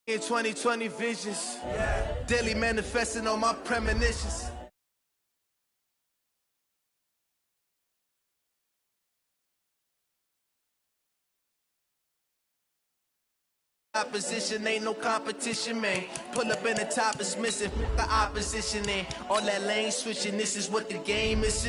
In 2020 visions, daily manifesting on my premonitions. Opposition ain't no competition, man. Pull up in the top is missing, the opposition in. All that lane switching, this is what the game is.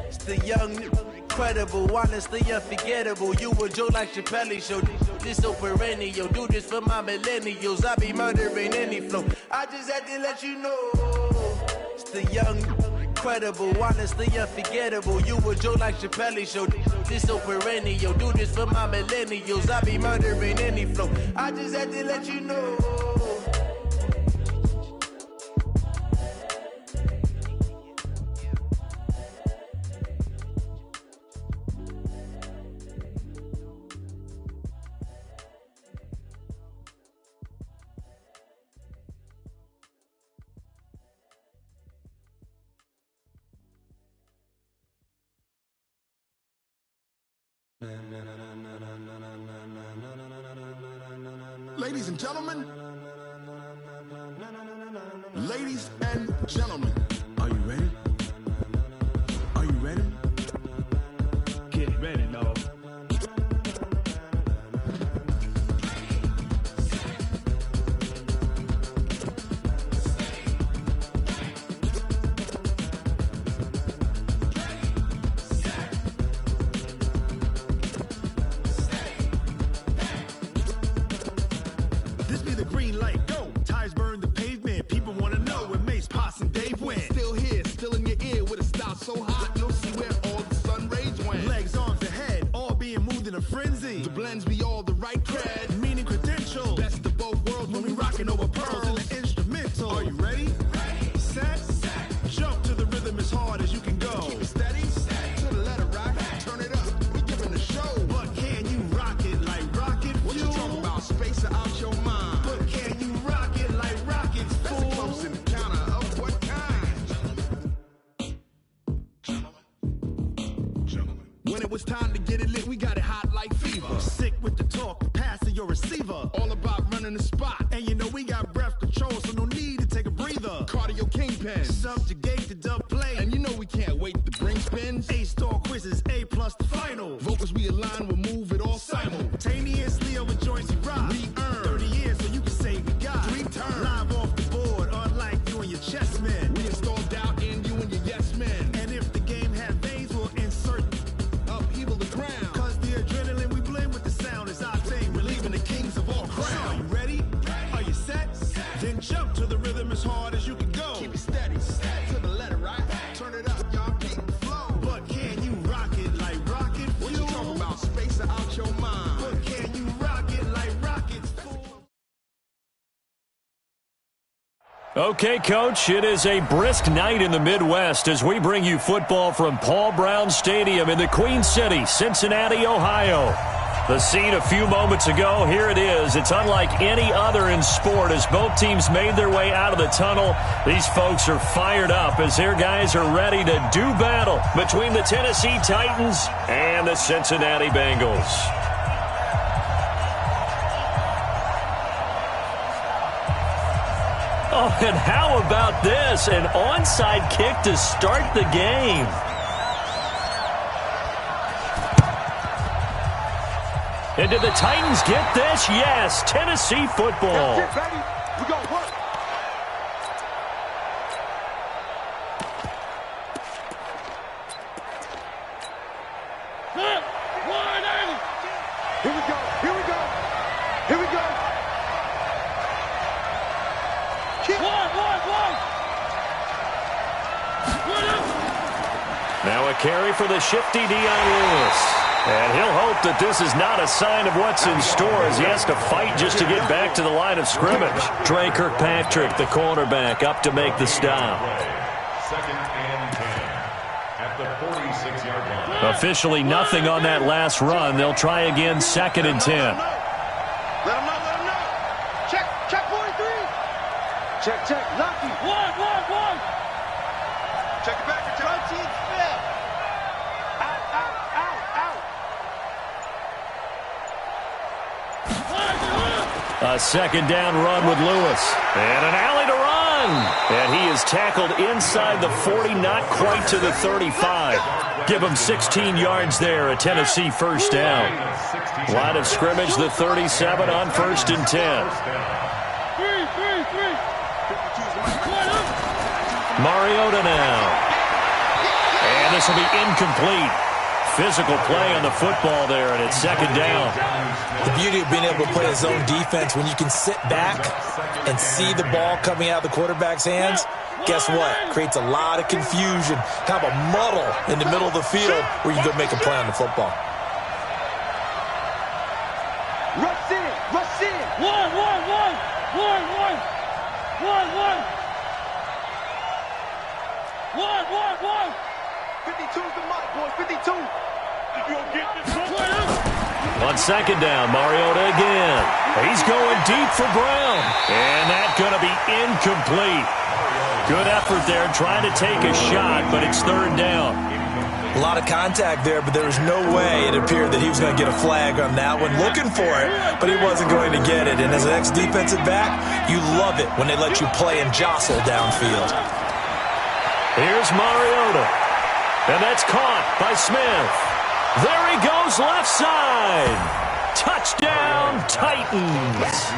It's the young, incredible, honestly unforgettable. You a Joe like Chappelle show. This so perennial, do this for my millennials. I be murdering any flow. I just had to let you know. It's the young, incredible, honestly unforgettable. You a Joe like Chappelle show. This so perennial, do this for my millennials. I be murdering any flow. I just had to let you know. Ladies and gentlemen, ladies and gentlemen, are you ready? Are you ready? Get ready, dog. This be the green light, go. Tires burn the pavement. People want to know where Mace, Potts, and Dave went. Still here, still in your ear with a style so hot, you'll see where all the sun rays went. Legs, arms, and head, all being moved in a frenzy. The blends be all the right cred, meaning credentials. Best of both worlds when we rockin' over pearls in the instrumental. Are you ready? Ready. Set. Jump to the rhythm as hard as you can go. Keep it steady. To the letter rock. Turn it up. We giving the show. But can you rock it like rocket fuel? What you talking about? Space it out your mind. But can you rock it like rockets, fool? That's a close encounter of what kind? Gentlemen. When it was time to get it lit, we got it hot like fever. Sick with the talk, passing your receiver. All about running the spot. And you know we got breath control, so no need to take a breather. Cardio kingpin, subjugate the dub play. And you know we can't wait to bring spins. A-star quizzes, A+ the final. Vocals we align, we'll move it all simultaneously over joints we rock. We earn 30 years, so you can say we got 3 turns. Live off the board, unlike you and your chess men. We install doubt in you and your yes men. And if the game had veins, we'll insert upheaval the ground. Cause the adrenaline we blend with the sound is our thing. We're leaving the kings of all crowns. So are you ready? Are you set? Then jump to the rhythm as hard as you can go. Keep it steady, to the letter right. Turn it up, y'all keep the flow. But can you rock it like rocket fuel? What you talking about? Space it out your mind. But can you rock it like rockets, fool? Okay, Coach, it is a brisk night in the Midwest as we bring you football from Paul Brown Stadium in the Queen City, Cincinnati, Ohio. The scene a few moments ago, here it is. It's unlike any other in sport as both teams made their way out of the tunnel. These folks are fired up as their guys are ready to do battle between the Tennessee Titans and the Cincinnati Bengals. Oh, and how about this? An onside kick to start the game. And did the Titans get this? Yes, Tennessee football. Get ready. We got work. Here we go. Here we go. Here we go. Now a carry for the shifty Dion Lewis. And he'll hope that this is not a sign of what's in store as he has to fight just to get back to the line of scrimmage. Trey Kirkpatrick, the cornerback, up to make the stop. Second and 10 at the 46-yard line. Officially nothing on that last run. They'll try again, second and 10. Let him know. Check 43. Check. Lucky. One. Check it back. Front team spell. Out. A second down run with Lewis. And an alley to run. And he is tackled inside the 40, not quite to the 35. Give him 16 yards there, a Tennessee first down. Line of scrimmage, the 37 on 1st and 10. Mariota now. And this will be incomplete. Physical play on the football there, and it's second down. The beauty of being able to play his own defense, when you can sit back and see the ball coming out of the quarterback's hands, guess what? Creates a lot of confusion, kind of a muddle in the middle of the field where you go make a play on the football. Rush in, rush in. One. 52's the mark, boys, 52. On second down, Mariota again. He's going deep for Brown. And that's going to be incomplete. Good effort there trying to take a shot, but it's third down. A lot of contact there, but there was no way it appeared that he was going to get a flag on that one. Looking for it, but he wasn't going to get it. And as an ex-defensive back, you love it when they let you play and jostle downfield. Here's Mariota. And that's caught by Smith. There he goes left side. Touchdown, Titans.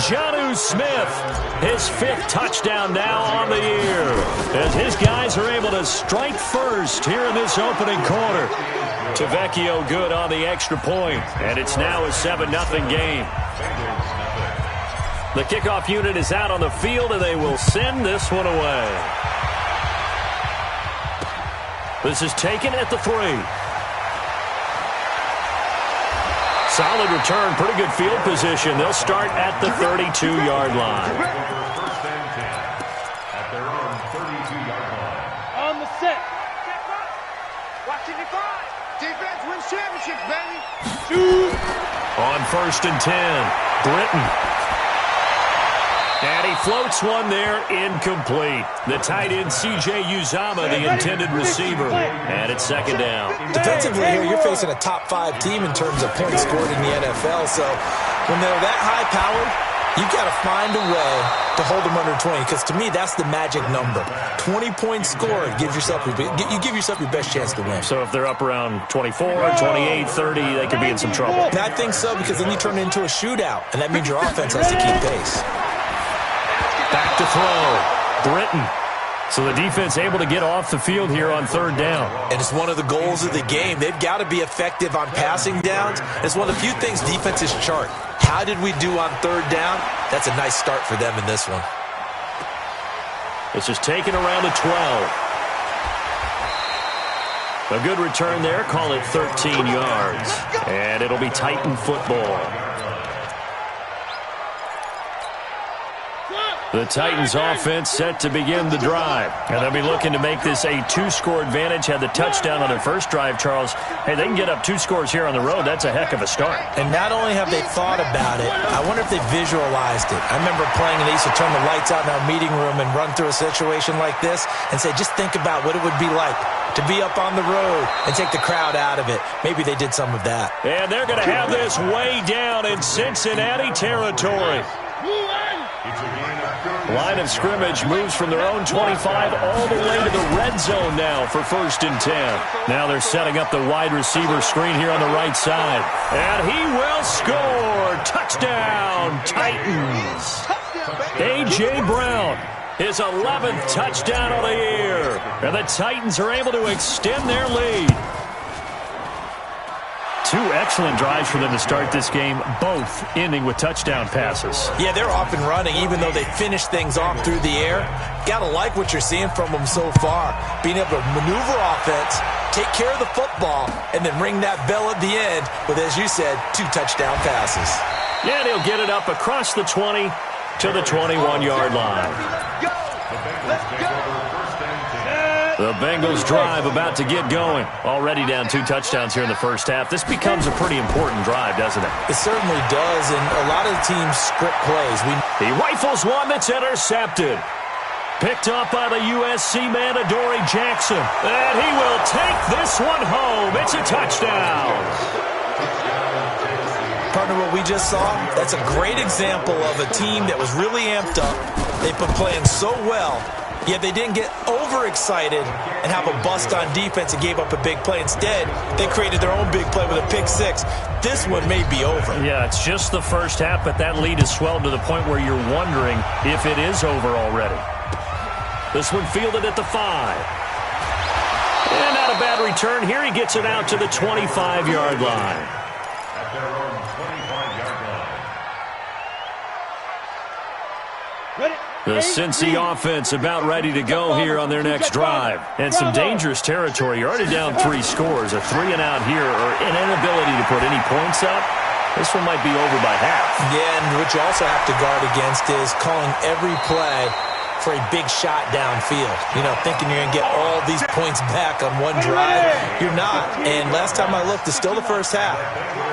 Jonnu Smith, his 5th touchdown now on the year, as his guys are able to strike first here in this opening quarter. Tavecchio good on the extra point, and it's now a 7-0 game. The kickoff unit is out on the field, and they will send this one away. This is taken at the 3. Solid return, pretty good field position. They'll start at the 32-yard line. First and 10 at their own 32-yard line. On the set. Watching the 5. Defense wins championships, baby. On 1st and 10, Britton. And he floats one there, incomplete. The tight end, C.J. Uzama, the intended receiver. And it's second down. Defensively here, you're facing a top 5 team in terms of points scored in the NFL. So when they're that high-powered, you've got to find a way to hold them under 20. Because to me, that's the magic number. 20 points scored, you give yourself your best chance to win. So if they're up around 24, 28, 30, they could be in some trouble. And I think so, because then you turn it into a shootout. And that means your offense has to keep pace. Back to throw. Britton. So the defense able to get off the field here on third down. And it's one of the goals of the game. They've got to be effective on passing downs. It's one of the few things defenses chart. How did we do on third down? That's a nice start for them in this one. This is taken around the 12. A good return there. Call it 13 yards. And it'll be Titan football. The Titans offense set to begin the drive. And they'll be looking to make this a 2-score advantage. Had the touchdown on their first drive, Charles. Hey, they can get up 2 scores here on the road. That's a heck of a start. And not only have they thought about it, I wonder if they visualized it. I remember playing, and they used to turn the lights out in our meeting room and run through a situation like this and say, just think about what it would be like to be up on the road and take the crowd out of it. Maybe they did some of that. And they're going to have this way down in Cincinnati territory. Line of scrimmage moves from their own 25 all the way to the red zone now for 1st and 10. Now they're setting up the wide receiver screen here on the right side. And he will score. Touchdown, Titans. A.J. Brown, his 11th touchdown of the year. And the Titans are able to extend their lead. 2 excellent drives for them to start this game, both ending with touchdown passes. Yeah, they're off and running, even though they finished things off through the air. Gotta like what you're seeing from them so far. Being able to maneuver offense, take care of the football, and then ring that bell at the end with, as you said, 2 touchdown passes. Yeah, and he'll get it up across the 20 to the 21-yard line. The Bengals drive about to get going. Already down 2 touchdowns here in the first half. This becomes a pretty important drive, doesn't it? It certainly does, and a lot of the teams script plays. He rifles one that's intercepted. Picked up by the USC man, Adoree Jackson. And he will take this one home. It's a touchdown. Partner, what we just saw, that's a great example of a team that was really amped up. They've been playing so well, yet they didn't get overexcited and have a bust on defense and gave up a big play. Instead, they created their own big play with a pick six. This one may be over. Yeah, it's just the first half, but that lead has swelled to the point where you're wondering if it is over already. This one fielded at the 5. And not a bad return. Here he gets it out to the 25-yard line. At their own 25-yard line. The Cincy offense about ready to go here on their next drive. And some dangerous territory. You're already down 3 scores. A 3-and-out here or an inability to put any points up. This one might be over by half. Yeah, and what you also have to guard against is calling every play for a big shot downfield. You know, thinking you're going to get all these points back on one drive. You're not. And last time I looked, it's still the first half.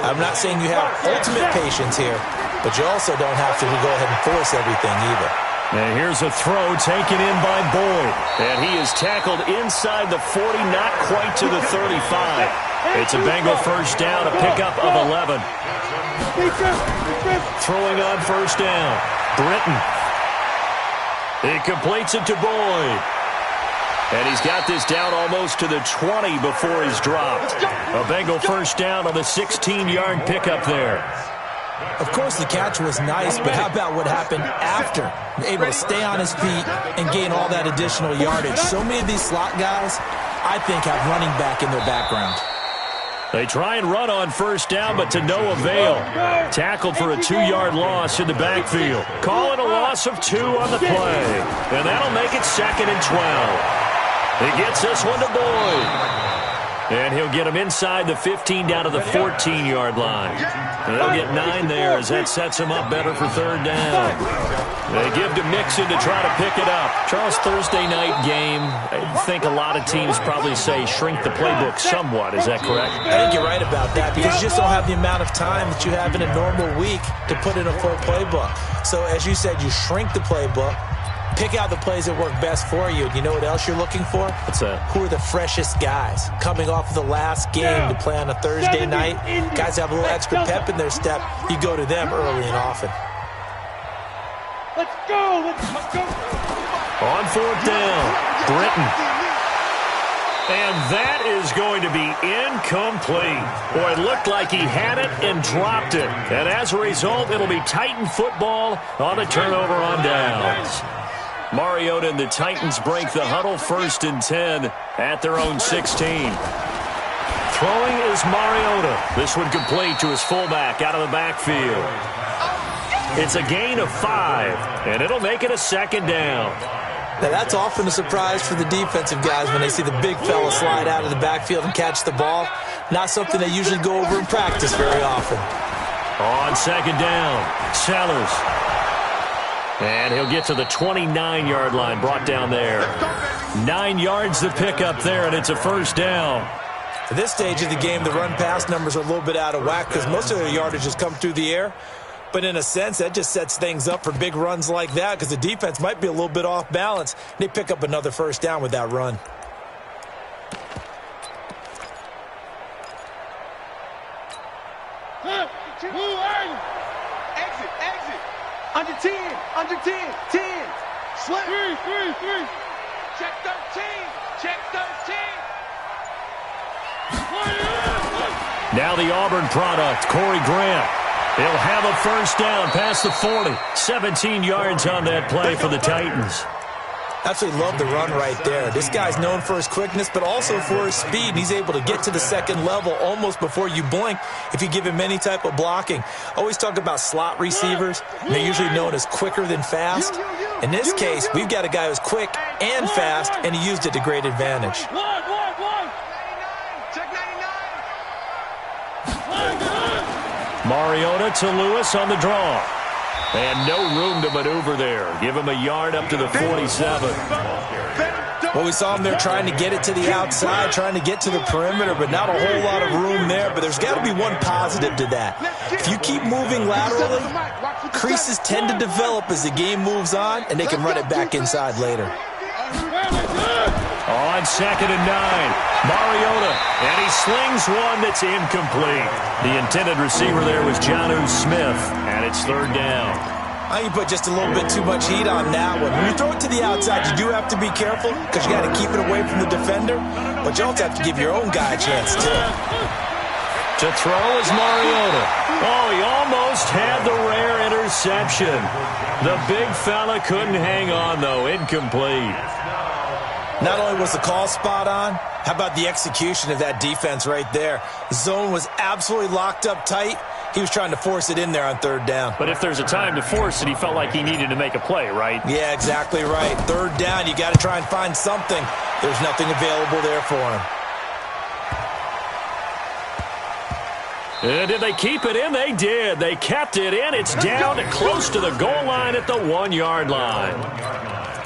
I'm not saying you have ultimate patience here, but you also don't have to go ahead and force everything either. And here's a throw taken in by Boyd. And he is tackled inside the 40, not quite to the 35. It's a Bengal first down, a pickup of 11. Throwing on first down, Britton. He completes it to Boyd. And he's got this down almost to the 20 before he's dropped. A Bengal first down on the 16-yard pickup there. Of course, the catch was nice, but how about what happened after? Able to stay on his feet and gain all that additional yardage. So many of these slot guys, I think, have running back in their background. They try and run on first down, but to no avail. Tackled for a 2-yard loss in the backfield. Calling a loss of 2 on the play. And that'll make it 2nd and 12. He gets this one to Boyd. And he'll get him inside the 15 down to the 14-yard line. And they'll get 9 there as that sets him up better for 3rd down. They give to Mixon to try to pick it up. Charles, Thursday night game, I think a lot of teams probably say shrink the playbook somewhat. Is that correct? I think you're right about that because you just don't have the amount of time that you have in a normal week to put in a full playbook. So as you said, you shrink the playbook. Pick out the plays that work best for you. You know what else you're looking for? What's that? Who are the freshest guys? Coming off of the last game to play on a Thursday night, guys have a little extra pep in their step. You go to them early and often. Let's go! Let's go! On 4th down, Britton. And that is going to be incomplete. Boy, it looked like he had it and dropped it. And as a result, it'll be Titan football on a turnover on downs. Mariota and the Titans break the huddle 1st and 10 at their own 16. Throwing is Mariota. This one complete to his fullback out of the backfield. It's a gain of 5, and it'll make it a 2nd down. Now, that's often a surprise for the defensive guys when they see the big fella slide out of the backfield and catch the ball. Not something they usually go over in practice very often. On 2nd down, Sellers. And he'll get to the 29-yard line, brought down there. 9 yards to pick up there, and it's a 1st down. At this stage of the game, the run-pass numbers are a little bit out of whack because most of their yardage has come through the air. But in a sense, that just sets things up for big runs like that because the defense might be a little bit off balance. They pick up another 1st down with that run. Exit, exit. Under 10, under 10, 10. Slip. 3. Check 13, check 13. Now the Auburn product, Corey Grant. He'll have a 1st down past the 40. 17 yards on that play for the Titans. Absolutely love the run right there. This guy's known for his quickness, but also for his speed. And he's able to get to the 2nd level almost before you blink if you give him any type of blocking. Always talk about slot receivers, and they're usually known as quicker than fast. In this case, we've got a guy who's quick and fast, and he used it to great advantage. Mariota to Lewis on the draw. And no room to maneuver there. Give him a yard up to the 47. Well, we saw him there trying to get it to the outside, trying to get to the perimeter, but not a whole lot of room there. But there's got to be one positive to that. If you keep moving laterally, creases tend to develop as the game moves on, and they can run it back inside later. On 2nd and 9, Mariota, and he slings one that's incomplete. The intended receiver there was Jonnu Smith, and it's 3rd down. I think you put just a little bit too much heat on that one. When you throw it to the outside, you do have to be careful because you got to keep it away from the defender, but you also have to give your own guy a chance, too. To throw is Mariota. Oh, he almost had the rare interception. The big fella couldn't hang on, though. Incomplete. Not only was the call spot on, how about the execution of that defense right there? The zone was absolutely locked up tight. He was trying to force it in there on 3rd down. But if there's a time to force it, he felt like he needed to make a play, right? Yeah, exactly right. 3rd down, you got to try and find something. There's nothing available there for him. And did they keep it in? They did. They kept it in. It's down close to the goal line at the 1-yard line.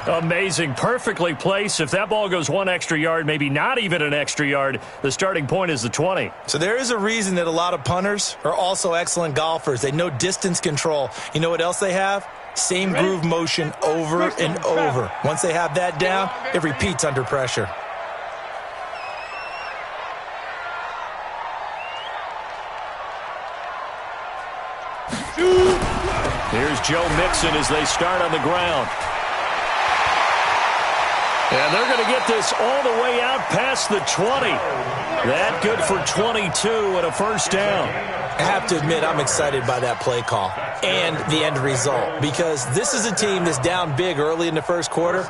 Amazing. Perfectly placed. If that ball goes 1 extra yard, maybe not even an extra yard, the starting point is the 20. So there is a reason that a lot of punters are also excellent golfers. They know distance control. You know what else they have? Same groove motion over and over. Once they have that down, it repeats under pressure. Here's Joe Mixon as they start on the ground. And they're going to get this all the way out past the 20. That good for 22 and a 1st down. I have to admit, I'm excited by that play call and the end result because this is a team that's down big early in the 1st quarter,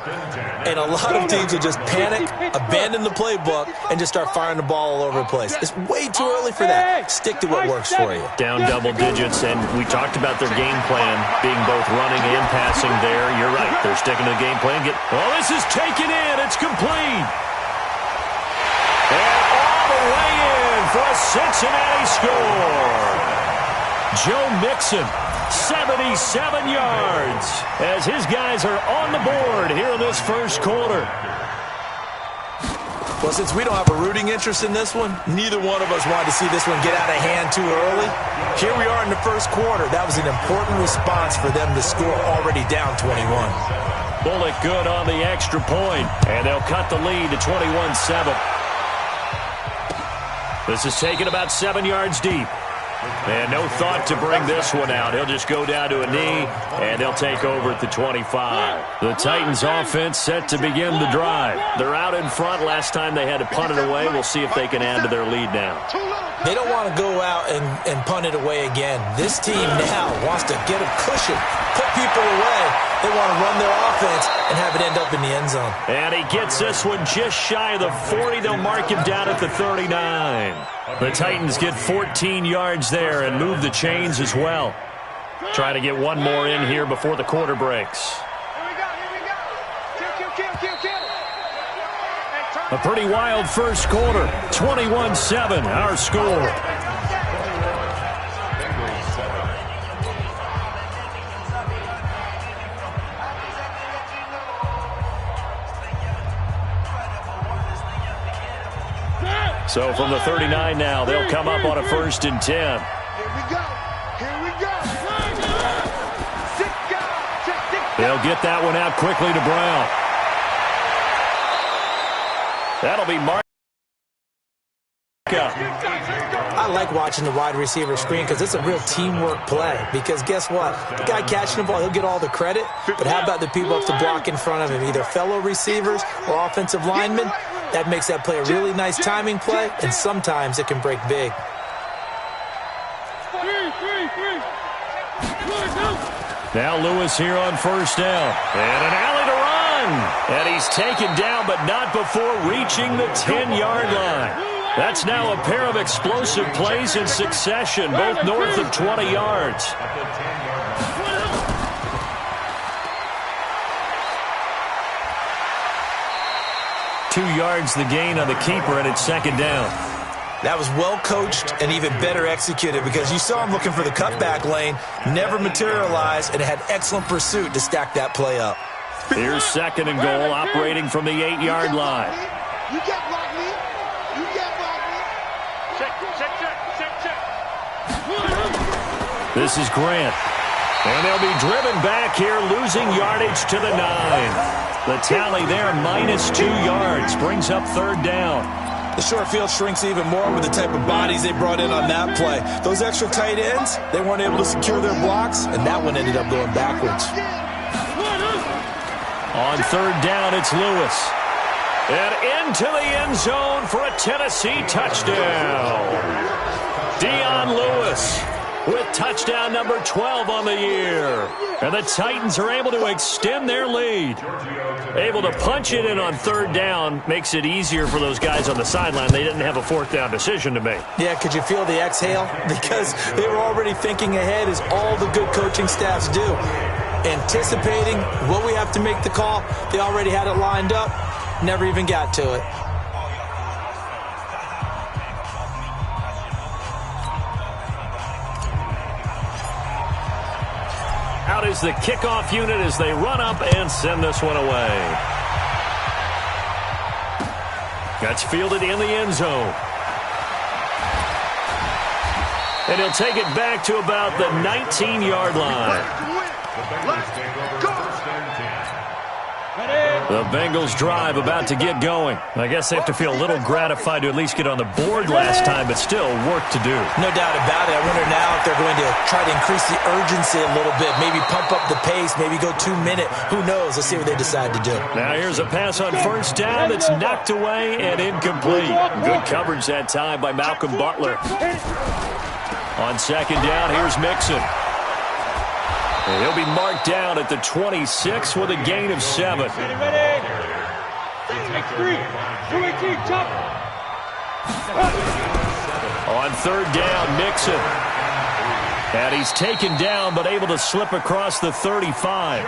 and a lot of teams will just panic, abandon the playbook, and just start firing the ball all over the place. It's way too early for that. Stick to what works for you. Down double digits, and we talked about their game plan being both running and passing there. You're right. They're sticking to the game plan. Oh, this is taken in. It's complete. And all the way in for a Cincinnati score. Joe Mixon, 77 yards, as his guys are on the board here in this 1st quarter. Well, since we don't have a rooting interest in this one, neither one of us wanted to see this one get out of hand too early. Here we are in the 1st quarter. That was an important response for them to score already down 21. Bullock good on the extra point, and they'll cut the lead to 21-7. This is taken about 7 yards deep. And no thought to bring this one out. He'll just go down to a knee, and they'll take over at the 25. The Titans offense set to begin the drive. They're out in front. Last time they had to punt it away. We'll see if they can add to their lead now. They don't want to go out and punt it away again. This team now wants to get a cushion, put people away. They want to run their offense and have it end up in the end zone. And he gets this one just shy of the 40. They'll mark him down at the 39. The Titans get 14 yards there and move the chains as well. Try to get one more in here before the quarter breaks. A pretty wild 1st quarter. 21-7, our score. So from the 39 now, they'll come up on a 1st and 10. Here we go. Here we go. They'll get that one out quickly to Brown. That'll be Mark. I like watching the wide receiver screen because it's a real teamwork play. Because guess what? The guy catching the ball, he'll get all the credit. But how about the people up to block in front of him, either fellow receivers or offensive linemen? That makes that play a really nice timing play, and sometimes it can break big. Now Lewis here on 1st down. And an alley to run. And he's taken down, but not before reaching the 10-yard line. That's now a pair of explosive plays in succession, both north of 20 yards. Two yards the gain on the keeper, and it's 2nd down. That was well coached and even better executed because you saw him looking for the cutback lane, never materialized, and had excellent pursuit to stack that play up. Here's 2nd and goal, operating from the 8-yard line. You can't block me. You can't block me. Check. This is Grant. And they'll be driven back here, losing yardage to the 9. The tally there, -2 yards, brings up third down. The short field shrinks even more with the type of bodies they brought in on that play. Those extra tight ends, they weren't able to secure their blocks, and that one ended up going backwards. On third down, it's Lewis. And into the end zone for a Tennessee touchdown. Dion Lewis with touchdown number 12 on the year. And the Titans are able to extend their lead. Able to punch it in on third down makes it easier for those guys on the sideline. They didn't have a fourth down decision to make. Yeah, could you feel the exhale? Because they were already thinking ahead, as all the good coaching staffs do. Anticipating, will we have to make the call? They already had it lined up. Never even got to it. Out is the kickoff unit as they run up and send this one away. That's fielded in the end zone. And he'll take it back to about the 19-yard line. The Bengals drive about to get going. I guess they have to feel a little gratified to at least get on the board last time, but still work to do. No doubt about it. I wonder now if they're going to try to increase the urgency a little bit, maybe pump up the pace, maybe go 2-minute. Who knows? Let's see what they decide to do. Now here's a pass on first down that's knocked away and incomplete. Good coverage that time by Malcolm Butler. On second down, here's Mixon. And he'll be marked down at the 26 with a gain of 7. On third down, Mixon. And he's taken down but able to slip across the 35.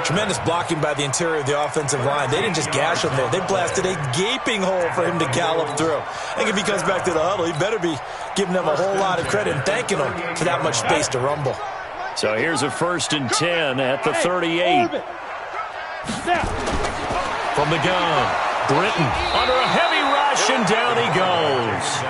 Tremendous blocking by the interior of the offensive line. They didn't just gash him there. They blasted a gaping hole for him to gallop through. I think if he comes back to the huddle, he better be giving them a whole lot of credit and thanking them for that much space to rumble. So here's a 1st and 10 at the 38. From the gun, Britton under a heavy rush, and down he goes.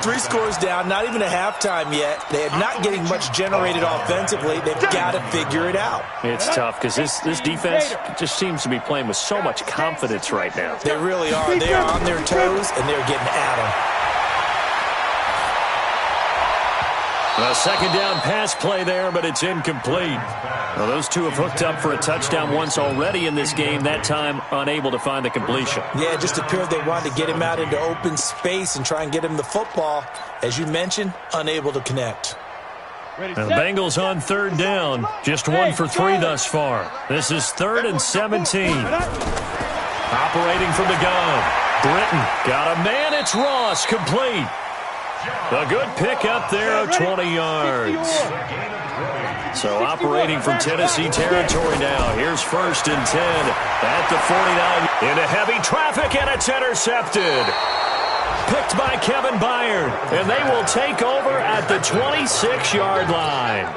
3 scores down, not even a halftime yet. They are not getting much generated offensively. They've got to figure it out. It's tough because this defense just seems to be playing with so much confidence right now. They really are. They are on their toes, and they're getting at them. A second down pass play there, but it's incomplete. Well, those two have hooked up for a touchdown once already in this game, that time unable to find the completion. Yeah, it just appeared they wanted to get him out into open space and try and get him the football. As you mentioned, unable to connect. And the Bengals on third down, just 1 for 3 thus far. This is 3rd and 17. Operating from the gun, Britton got a man, it's Ross, complete. A good pick up there of 20 yards. So operating from Tennessee territory now. Here's 1st and 10 at the 49. Into heavy traffic, and it's intercepted. Picked by Kevin Byard. And they will take over at the 26-yard line.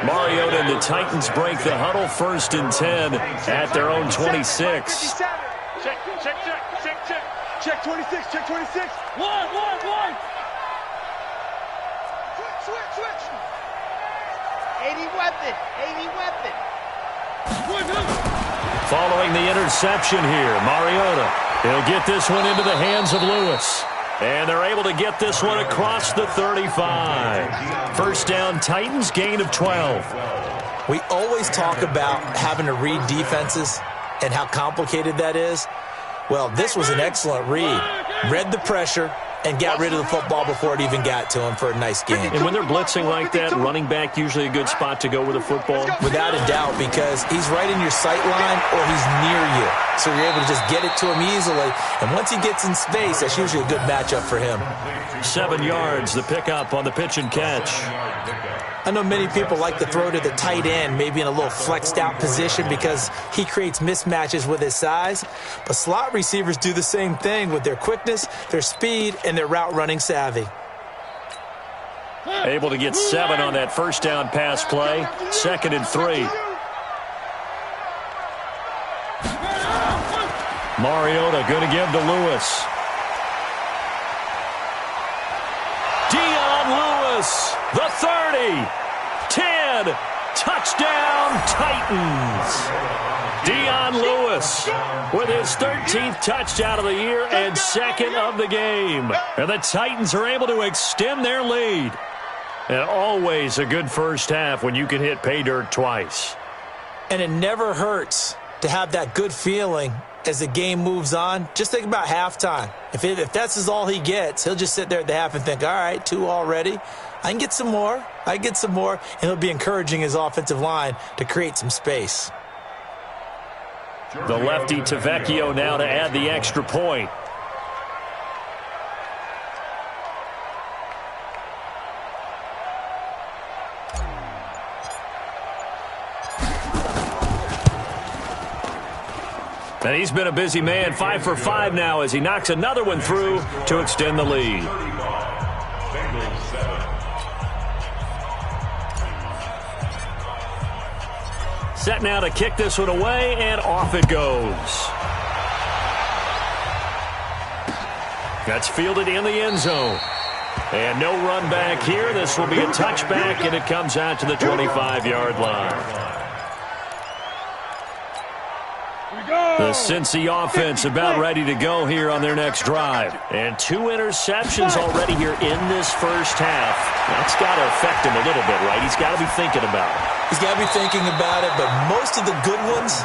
Mariota and the Titans break the huddle. 1st and 10 at their own 26. Check 26, check 26. One. Switch. 80 weapon. Following the interception here, Mariota. He'll get this one into the hands of Lewis. And they're able to get this one across the 35. 1st down, Titans, gain of 12. We always talk about having to read defenses and how complicated that is. Well, this was an excellent read. Read the pressure and got rid of the football before it even got to him for a nice game. And when they're blitzing like that, running back usually a good spot to go with the football? Without a doubt, because he's right in your sight line or he's near you. So you're able to just get it to him easily. And once he gets in space, that's usually a good matchup for him. 7 yards, the pickup on the pitch and catch. I know many people like to throw to the tight end, maybe in a little flexed out position because he creates mismatches with his size. But slot receivers do the same thing with their quickness, their speed, and their route running savvy. Able to get 7 on that 1st down pass play. 2nd and 3. Mariota going to give to Lewis. Dion Lewis, the 30, 10, Touchdown, Titans. Dion Lewis with his 13th touchdown of the year and second of the game. And the Titans are able to extend their lead. And always a good first half when you can hit pay dirt twice. And it never hurts to have that good feeling as the game moves on. Just think about halftime. If that's all he gets, he'll just sit there at the half and think, all right, 2 already. I can get some more. And he'll be encouraging his offensive line to create some space. The lefty Tavecchio now to add the extra point. And he's been a busy man, 5 for 5 now as he knocks another one through to extend the lead. Set now to kick this one away, and off it goes. That's fielded in the end zone. And no run back here. This will be a touchback, and it comes out to the 25-yard line. The Cincy offense about ready to go here on their next drive. And 2 interceptions already here in this first half. That's got to affect him a little bit, right? He's got to be thinking about it. He's got to be thinking about it, but most of the good ones,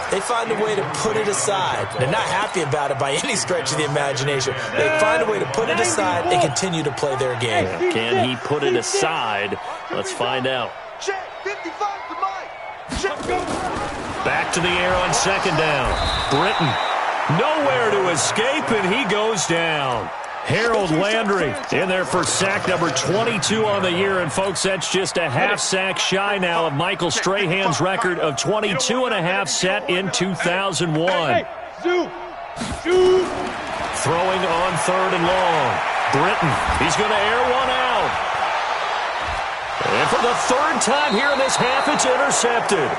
they find a way to put it aside. They're not happy about it by any stretch of the imagination. They find a way to put it aside and continue to play their game. Can he put it aside? Let's find out. Check, 55 to Mike. Check, go. Back to the air on second down. Britton, nowhere to escape, and he goes down. Harold Landry in there for sack number 22 on the year. And, folks, that's just a half sack shy now of Michael Strahan's record of 22 and a half set in 2001. Throwing on 3rd and long. Britton, he's going to air one out. And for the 3rd time here in this half, it's intercepted.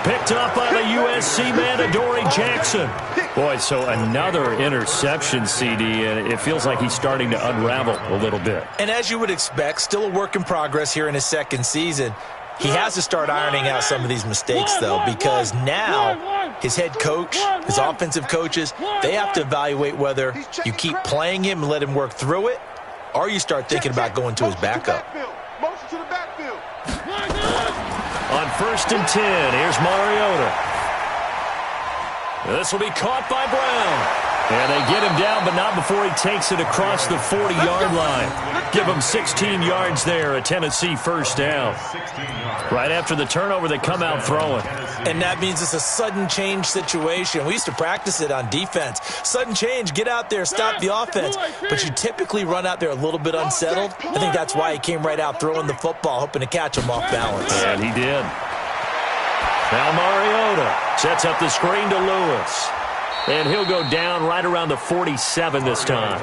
Picked up by the USC man, Adoree Jackson. Boy, so another interception, CD, and it feels like he's starting to unravel a little bit. And as you would expect, still a work in progress here in his second season. He has to start ironing out some of these mistakes, though, because now his head coach, his offensive coaches, they have to evaluate whether you keep playing him and let him work through it, or you start thinking about going to his backup. Motion to the backfield. On 1st and 10, here's Mariota. This will be caught by Brown. And they get him down, but not before he takes it across the 40-yard line. Give him 16 yards there, a Tennessee first down. Right after the turnover, they come out throwing. And that means it's a sudden change situation. We used to practice it on defense. Sudden change, get out there, stop the offense. But you typically run out there a little bit unsettled. I think that's why he came right out throwing the football, hoping to catch him off balance. And he did. Now Mariota sets up the screen to Lewis. And he'll go down right around the 47 this time.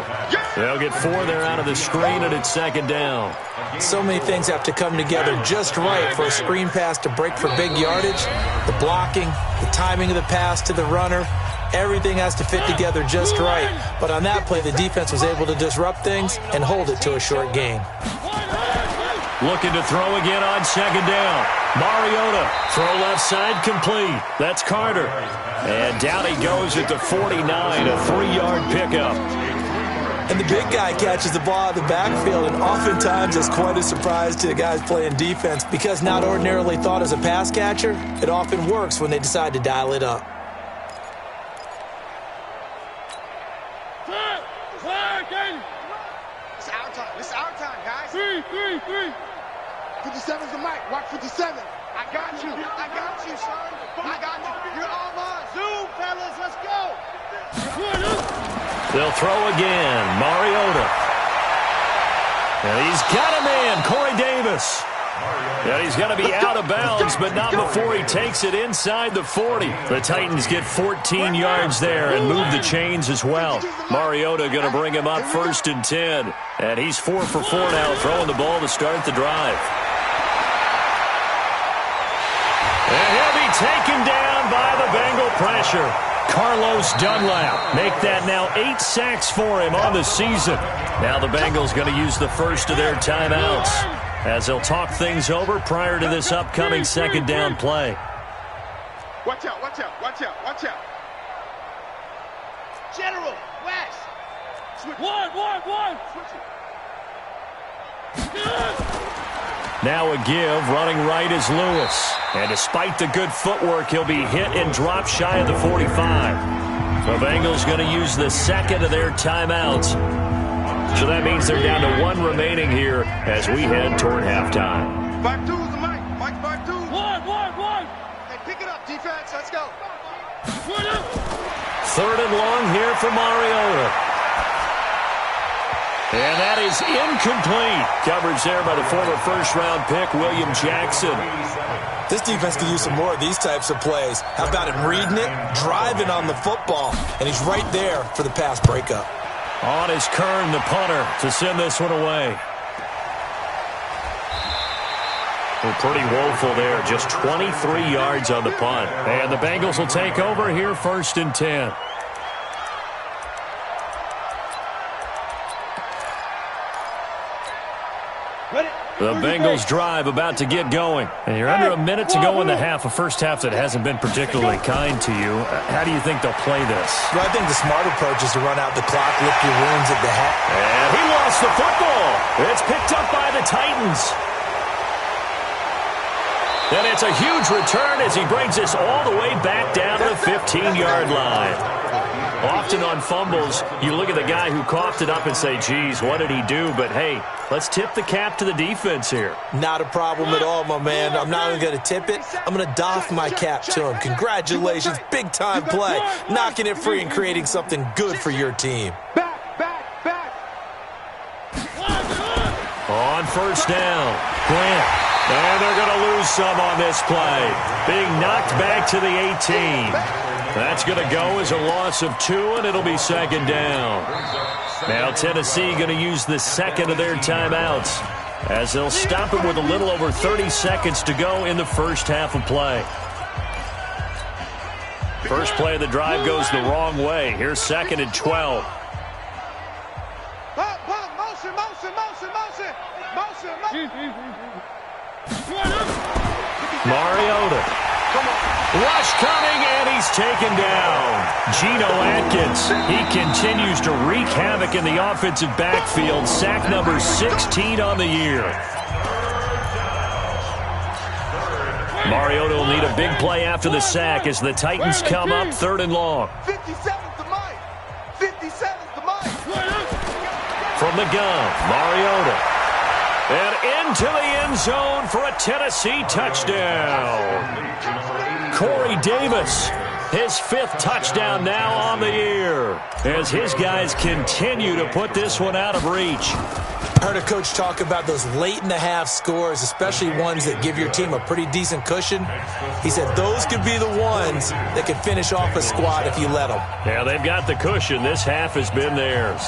They'll get 4 there out of the screen, and it's 2nd down. So many things have to come together just right for a screen pass to break for big yardage. The blocking, the timing of the pass to the runner, everything has to fit together just right. But on that play, the defense was able to disrupt things and hold it to a short gain. Looking to throw again on 2nd down. Mariota, throw left side complete. That's Carter. And down he goes at the 49, a 3-yard pickup. And the big guy catches the ball out of the backfield, and oftentimes it's quite a surprise to the guys playing defense because not ordinarily thought as a pass catcher, it often works when they decide to dial it up. It's our time. It's our time, guys. 57's the mic. Watch 57. I got you. I got you, son. I got you. You're all mine. Zoom, fellas. Let's go. They'll throw again. Mariota. And he's got a man, Corey Davis. And he's going to be out of bounds, but not before he takes it inside the 40. The Titans get 14 yards there and move the chains as well. Mariota going to bring him up 1st and 10. And he's 4 for 4 now, throwing the ball to start the drive. And he'll be taken down by the Bengal pressure. Carlos Dunlap make that now 8 sacks for him on the season. Now the Bengals going to use the first of their timeouts. as they'll talk things over prior to this upcoming second down play. Watch out, watch out, watch out, watch out. General, West. Switch. One. Switch it. Now a give, running right is Lewis. And despite the good footwork, he'll be hit and dropped shy of the 45. The Bengals going to use the second of their timeouts. So that means they're down to one remaining here as we head toward halftime. 5-2 is the mic. Mike 5-2. One. Hey, pick it up, defense. Let's go. Third and long here for Mariota. And that is incomplete. Coverage there by the former first-round pick, William Jackson. This defense could use some more of these types of plays. How about him reading it, driving on the football, and he's right there for the pass breakup. On is Kern, the punter, to send this one away. We're pretty woeful there. Just 23 yards on the punt. And the Bengals will take over here, 1st and 10. The Bengals drive about to get going. And you're under a minute to go in the half, a first half that hasn't been particularly kind to you. How do you think they'll play this? Well, I think the smart approach is to run out the clock, lick your wounds at the hat. And he lost the football. It's picked up by the Titans. And it's a huge return as he brings this all the way back down to the 15-yard line. Often on fumbles, you look at the guy who coughed it up and say, geez, what did he do? But, hey, let's tip the cap to the defense here. Not a problem at all, my man. I'm not even going to tip it. I'm going to doff my cap to him. Congratulations, big-time play. Knocking it free and creating something good for your team. Back. On first down, Grant. And they're going to lose some on this play. Being knocked back to the 18. That's going to go as a loss of 2, and it'll be second down. Now Tennessee going to use the second of their timeouts as they'll stop it with a little over 30 seconds to go in the first half of play. First play of the drive goes the wrong way. Here's 2nd and 12. Motion. Rush coming, and he's taken down. Geno Atkins, he continues to wreak havoc in the offensive backfield. Sack number 16 on the year. Mariota will need a big play after the sack as the Titans come up 3rd and long. 57's the mic. 57's the mic. From the gun, Mariota. And into the end zone for a Tennessee touchdown. Corey Davis, his 5th touchdown now on the year as his guys continue to put this one out of reach. Heard a coach talk about those late-in-the-half scores, especially ones that give your team a pretty decent cushion. He said those could be the ones that could finish off a squad if you let them. Yeah, they've got the cushion. This half has been theirs.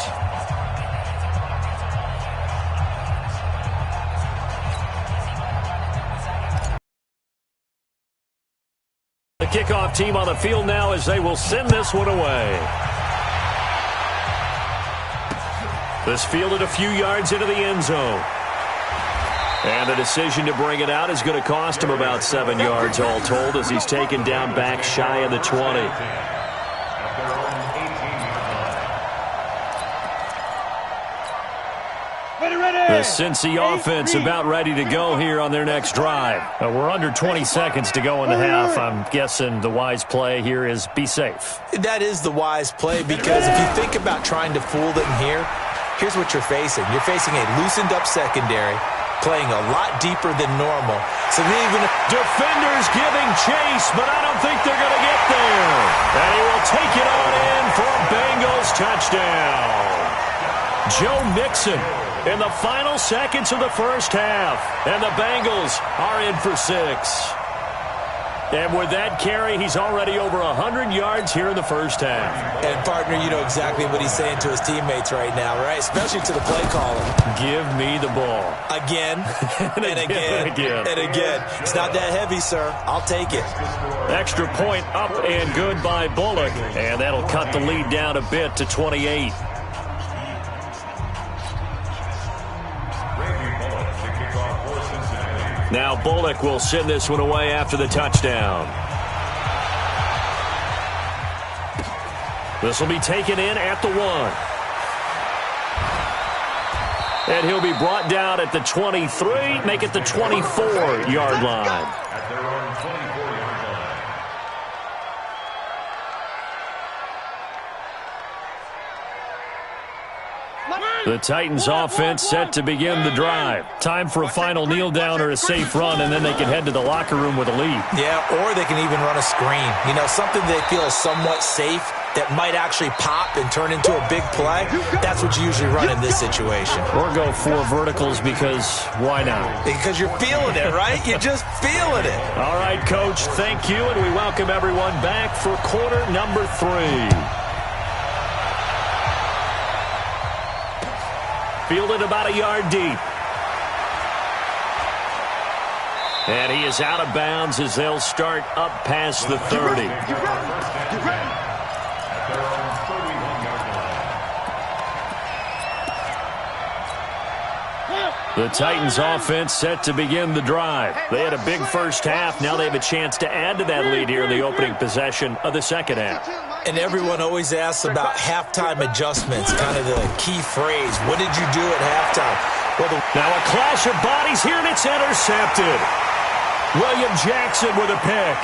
The kickoff team on the field now as they will send this one away. This fielded a few yards into the end zone. And the decision to bring it out is going to cost him about 7 yards all told as he's taken down back shy of the 20. The Cincy offense about ready to go here on their next drive. We're under 20 seconds to go in the half. I'm guessing the wise play here is be safe. That is the wise play because if you think about trying to fool them here, here's what you're facing. You're facing a loosened-up secondary, playing a lot deeper than normal. So even if defenders giving chase, but I don't think they're going to get there. And he will take it on in for a Bengals touchdown. Joe Mixon in the final seconds of the first half. And the Bengals are in for 6. And with that carry, he's already over 100 yards here in the first half. And, partner, you know exactly what he's saying to his teammates right now, right? Especially to the play caller. Give me the ball. Again, and again, and again. It's not that heavy, sir. I'll take it. Extra point up and good by Bullock. And that'll cut the lead down a bit to 28. Now Bullock will send this one away after the touchdown. This will be taken in at the 1. And he'll be brought down at the 23, make it the 24-yard line. At their own 24-yard line. The Titans offense set to begin the drive. Time for a final kneel down or a safe run, and then they can head to the locker room with a lead. Yeah, or they can even run a screen. You know, something they feel is somewhat safe that might actually pop and turn into a big play. That's what you usually run in this situation. Or go 4 verticals because why not? Because you're feeling it, right? You're just feeling it. All right, Coach, thank you, and we welcome everyone back for quarter number 3. Fielded about a yard deep. And he is out of bounds as they'll start up past the 30. The Titans offense set to begin the drive. They had a big first half. Now they have a chance to add to that lead here in the opening possession of the second half. And everyone always asks about halftime adjustments, kind of the key phrase. What did you do at halftime? Well, now a clash of bodies here, and it's intercepted. William Jackson with a pick.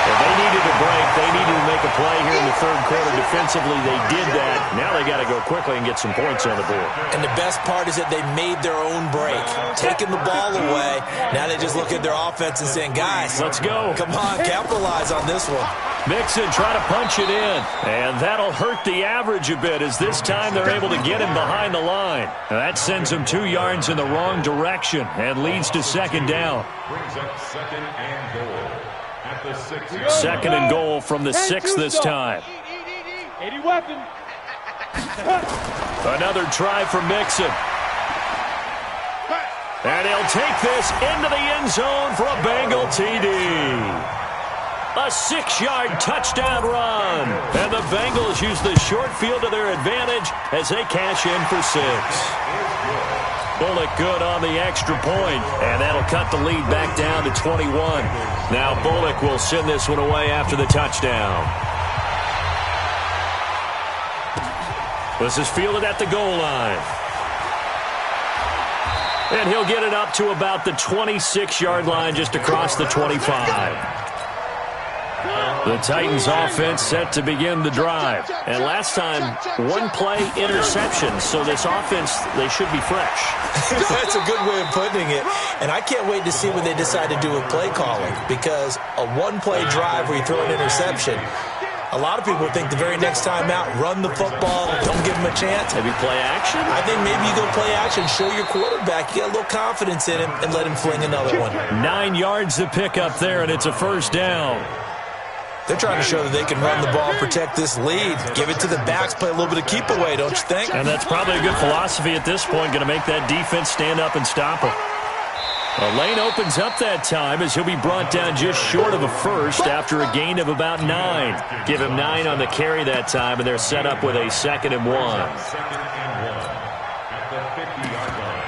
Well, they needed a break. They needed to make a play here in the third quarter. Defensively, they did that. Now they got to go quickly and get some points on the board. And the best part is that they made their own break, taking the ball away. Now they just look at their offense and saying, guys, let's go. Come on, capitalize on this one. Mixon trying to punch it in. And that'll hurt the average a bit as this time they're able to get him behind the line. Now that sends him 2 yards in the wrong direction and leads to second down. Brings up second and goal. At the 6. Second and goal from the 6 this time. 80 weapon. Another try from Mixon. And he'll take this into the end zone for a Bengal TD. A 6-yard touchdown run. And the Bengals use the short field to their advantage as they cash in for 6. Bullock good on the extra point, and that'll cut the lead back down to 21. Now Bullock will send this one away after the touchdown. This is fielded at the goal line. And he'll get it up to about the 26-yard line just across the 25. The Titans offense set to begin the drive. And last time, 1-play interception. So this offense, they should be fresh. That's a good way of putting it. And I can't wait to see what they decide to do with play calling. Because a 1-play drive where you throw an interception, a lot of people think the very next time out, run the football, don't give him a chance. Maybe play action? I think maybe you go play action, show your quarterback, you got a little confidence in him, and let him fling another one. 9 yards to pick up there, and it's a first down. They're trying to show that they can run the ball, protect this lead. Give it to the backs, play a little bit of keep away, don't you think? And that's probably a good philosophy at this point, going to make that defense stand up and stop them. A lane opens up that time as he'll be brought down just short of a first after a gain of about 9. Give him 9 on the carry that time, and they're set up with a 2nd and 1. Second and 1 at the 50-yard line.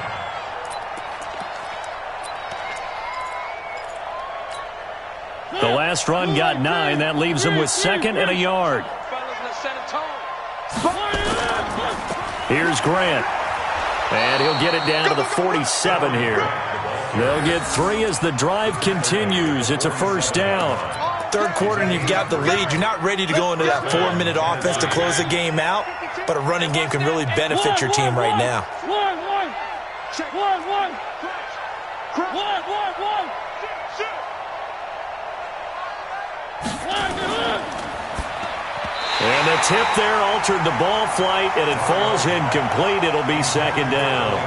The last run got 9. That leaves him with 2nd and a yard. Here's Grant. And he'll get it down to the 47 here. They'll get 3 as the drive continues. It's a first down. Third quarter and you've got the lead. You're not ready to go into that 4-minute offense to close the game out, but a running game can really benefit your team right now. And the tip there altered the ball flight, and it falls incomplete. It'll be second down.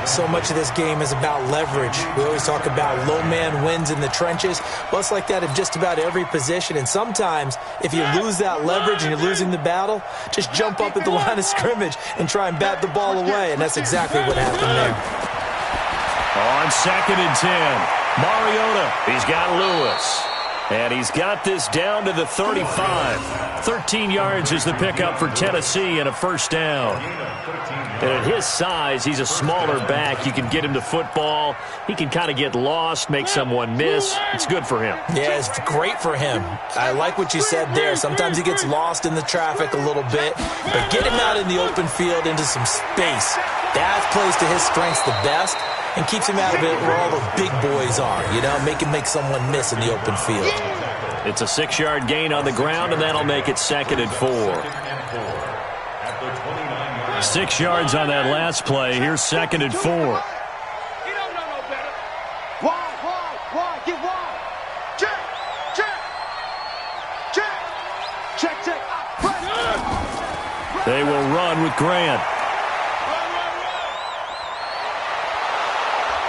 So much of this game is about leverage. We always talk about low man wins in the trenches. Well, it's like that in just about every position. And sometimes, if you lose that leverage and you're losing the battle, just jump up at the line of scrimmage and try and bat the ball away. And that's exactly what happened there. On 2nd and 10, Mariota, he's got Lewis. And he's got this down to the 35. 13 yards is the pickup for Tennessee and a first down. And at his size, he's a smaller back. You can get him to football. He can kind of get lost, make someone miss. It's good for him. Yeah, it's great for him. I like what you said there. Sometimes he gets lost in the traffic a little bit, but get him out in the open field into some space. That plays to his strengths the best and keeps him out of it where all those big boys are, you know, make him make someone miss in the open field. It's a 6-yard gain on the ground, and that'll make it 2nd and 4. 6 yards on that last play. Here's 2nd and 4. He don't know no better. Wide, get wide. Check. They will run with Grant.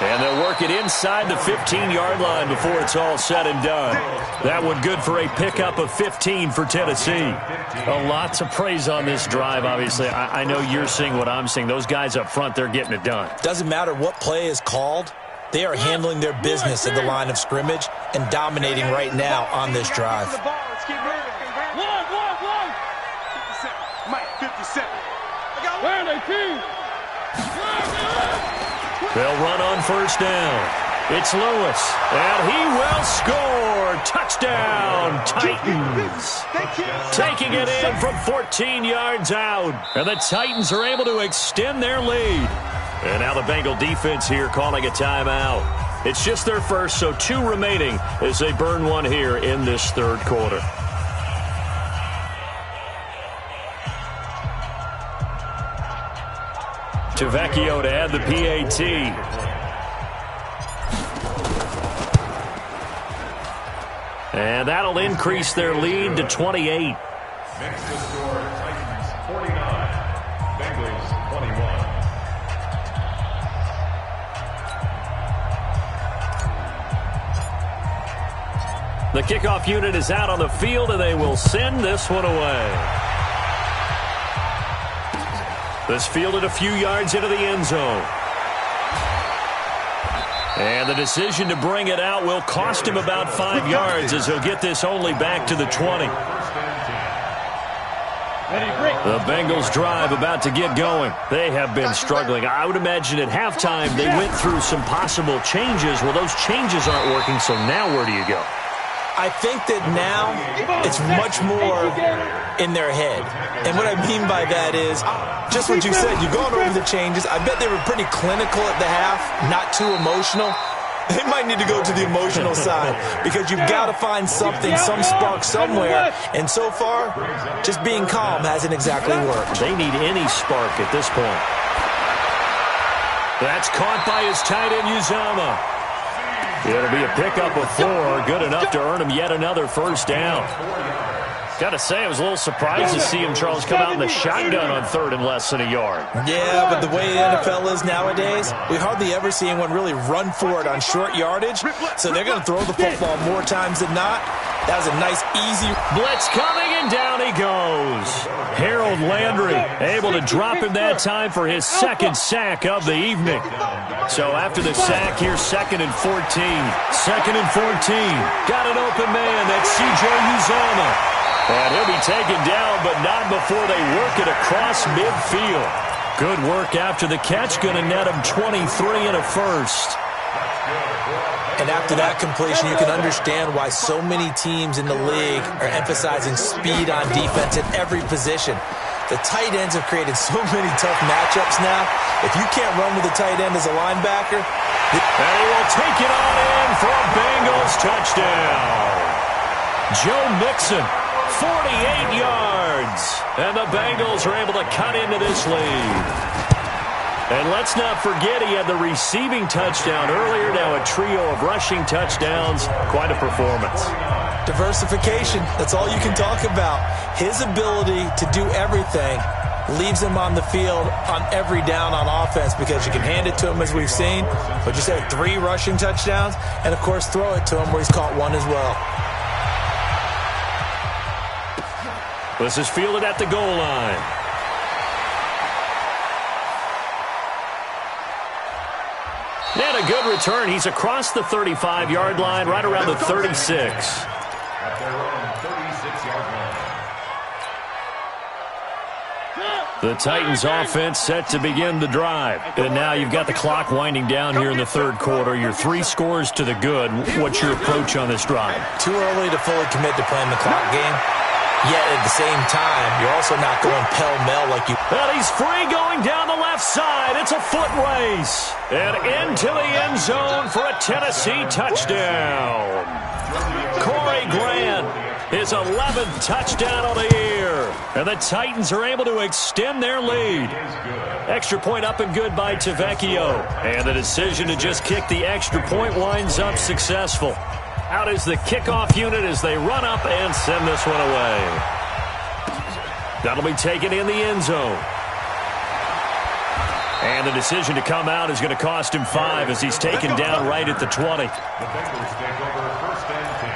And they'll work it inside the 15-yard line before it's all said and done. That one good for a pickup of 15 for Tennessee. Lots of praise on this drive, obviously. I know you're seeing what I'm seeing. Those guys up front, they're getting it done. Doesn't matter what play is called. They are handling their business at the line of scrimmage and dominating right now on this drive. One. 57. Where are they, P? They'll run on first down. It's Lewis, and he will score. Touchdown, Titans. Taking it in from 14 yards out. And the Titans are able to extend their lead. And now the Bengal defense here calling a timeout. It's just their first, so 2 remaining as they burn one here in this third quarter. Tavecchio to add the PAT. And that'll increase their lead to 28. Next to score, Titans 49, Bengals 21. The kickoff unit is out on the field, and they will send this one away. This fielded a few yards into the end zone. And the decision to bring it out will cost him about 5 yards as he'll get this only back to the 20. The Bengals drive about to get going. They have been struggling. I would imagine at halftime they went through some possible changes. Well, those changes aren't working, so now where do you go? I think that now it's much more in their head. And what I mean by that is, just what you said, you've gone over the changes. I bet they were pretty clinical at the half, not too emotional. They might need to go to the emotional side because you've got to find something, some spark somewhere. And so far, just being calm hasn't exactly worked. They need any spark at this point. That's caught by his tight end, Uzama. It'll be a pickup of 4, good enough to earn him yet another first down. Got to say, I was a little surprised to see him, Charles, come out in the shotgun on 3rd and less than a yard. Yeah, but the way the NFL is nowadays, we hardly ever see anyone really run for it on short yardage. So they're going to throw the football more times than not. That was a nice, easy blitz coming, and down he goes. Harold Landry able to drop him that time for his 2nd sack of the evening. So after the sack, here's 2nd and 14. 2nd and 14. Got an open man. That's C.J. Uzama. And he'll be taken down, but not before they work it across midfield. Good work after the catch. Going to net him 23 and a first. And after that completion, you can understand why so many teams in the league are emphasizing speed on defense at every position. The tight ends have created so many tough matchups now. If you can't run with a tight end as a linebacker. And he will take it on in for a Bengals touchdown. Joe Mixon, 48 yards. And the Bengals are able to cut into this lead. And let's not forget he had the receiving touchdown earlier. Now a trio of rushing touchdowns. Quite a performance. Diversification. That's all you can talk about. His ability to do everything leaves him on the field on every down on offense because you can hand it to him as we've seen. But you said 3 rushing touchdowns. And, of course, throw it to him where he's caught 1 as well. This is fielded at the goal line. And a good return. He's across the 35-yard line, right around the 36. at their own 36-yard line. The Titans offense set to begin the drive. And now you've got the clock winding down here in the third quarter. You're 3 scores to the good. What's your approach on this drive? Too early to fully commit to playing the clock game. Yet at the same time, you're also not going pell-mell like you... And he's free going down the left side. It's a foot race. And into the end zone for a Tennessee touchdown. Corey Grant, his 11th touchdown of the year. And the Titans are able to extend their lead. Extra point up and good by Tavecchio. And the decision to just kick the extra point winds up successful. Out is the kickoff unit as they run up and send this one away. That'll be taken in the end zone. And the decision to come out is going to cost him 5 as he's taken down right at the 20. The Bengals take over first and 10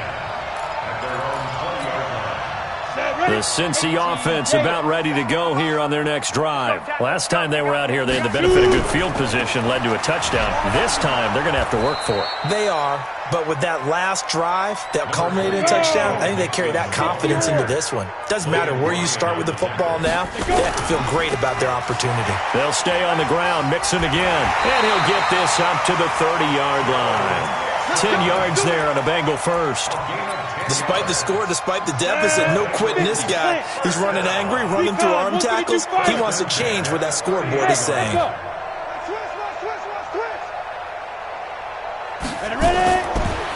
at their own 20-yard line. The Cincy offense about ready to go here on their next drive. Last time they were out here, they had the benefit of good field position, led to a touchdown. This time, they're going to have to work for it. They are, but with that last drive that culminated in a touchdown, I think they carry that confidence into this one. Doesn't matter where you start with the football now, they have to feel great about their opportunity. They'll stay on the ground, Mixon again, and he'll get this up to the 30-yard line. 10 yards there on a Bengal first. Despite the score, despite the deficit, no quitting this guy. He's running angry, running through arm tackles. He wants to change what that scoreboard is saying.